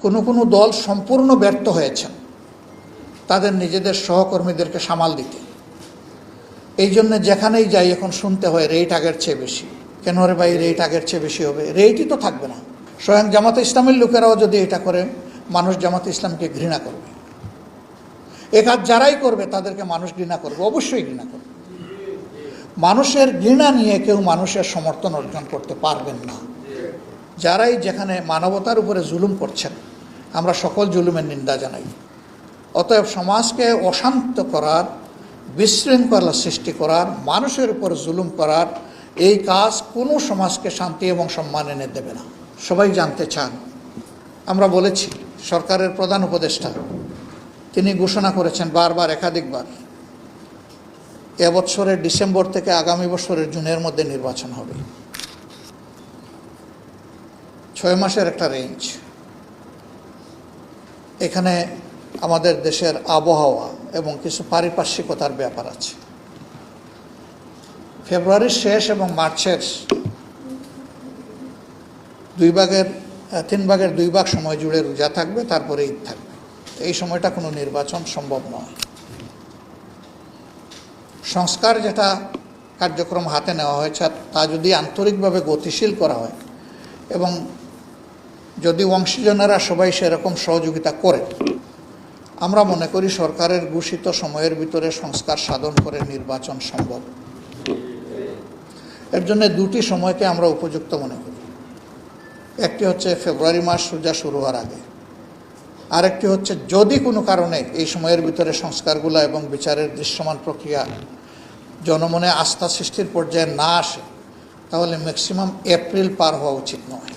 কোনো কোনো দল সম্পূর্ণ ব্যর্থ হয়েছেন তাদের নিজেদের সহকর্মীদেরকে সামাল দিতে। এই জন্য যেখানেই যাই এখন শুনতে হয় রেট আগের চেয়ে বেশি। কেন রে ভাই, রেট আগের চেয়ে বেশি হবে? রেটই তো থাকবে না। স্বয়ং জামাতে ইসলামের লোকেরাও যদি এটা করে, মানুষ জামাতে ইসলামকে ঘৃণা করবে। এ কাজ যারাই করবে তাদেরকে মানুষ ঘৃণা করবে, অবশ্যই ঘৃণা করবে। মানুষের ঘৃণা নিয়ে কেউ মানুষের সমর্থন অর্জন করতে পারবেন না। যারাই যেখানে মানবতার উপরে জুলুম করছেন, আমরা সকল জুলুমের নিন্দা জানাই। অতএব সমাজকে অশান্ত করার, বিশৃঙ্খলা সৃষ্টি করার, মানুষের উপর জুলুম করার এই কাজ কোনো সমাজকে শান্তি এবং সম্মান এনে দেবে না। সবাই জানতে চান, আমরা বলেছি সরকারের প্রধান উপদেষ্টা তিনি ঘোষণা করেছেন বারবার, একাধিকবার, এবছরের ডিসেম্বর থেকে আগামী বছরের জুনের মধ্যে নির্বাচন হবে। 6 মাসের একটা রেঞ্জ। এখানে আমাদের দেশের আবহাওয়া এবং কিছু পারিপার্শ্বিকতার ব্যাপার আছে। ফেব্রুয়ারির শেষ এবং মার্চের 3 ভাগের 2 ভাগ সময় জুড়ে রোজা থাকবে, তারপরে ঈদ থাকবে। এই সময়টা কোনো নির্বাচন সম্ভব নয়। সংস্কার যেটা কার্যক্রম হাতে নেওয়া হয়েছে তা যদি আন্তরিকভাবে গতিশীল করা হয় এবং যদি অংশীজনেরা সবাই সেরকম সহযোগিতা করে, আমরা মনে করি সরকারের ঘোষিত সময়ের ভিতরে সংস্কার সাধন করে নির্বাচন সম্ভব। এর জন্য 2টি সময়কে আমরা উপযুক্ত মনে করি। একটি হচ্ছে ফেব্রুয়ারি মাস রোজা শুরু হওয়ার আগে, আরেকটি হচ্ছে যদি কোনো কারণে এই সময়ের ভিতরে সংস্কারগুলো এবং বিচারের দৃশ্যমান প্রক্রিয়া জনমনে আস্থা সৃষ্টির পর্যায়ে না আসে, তাহলে ম্যাক্সিমাম এপ্রিল পার হওয়া উচিত নয়।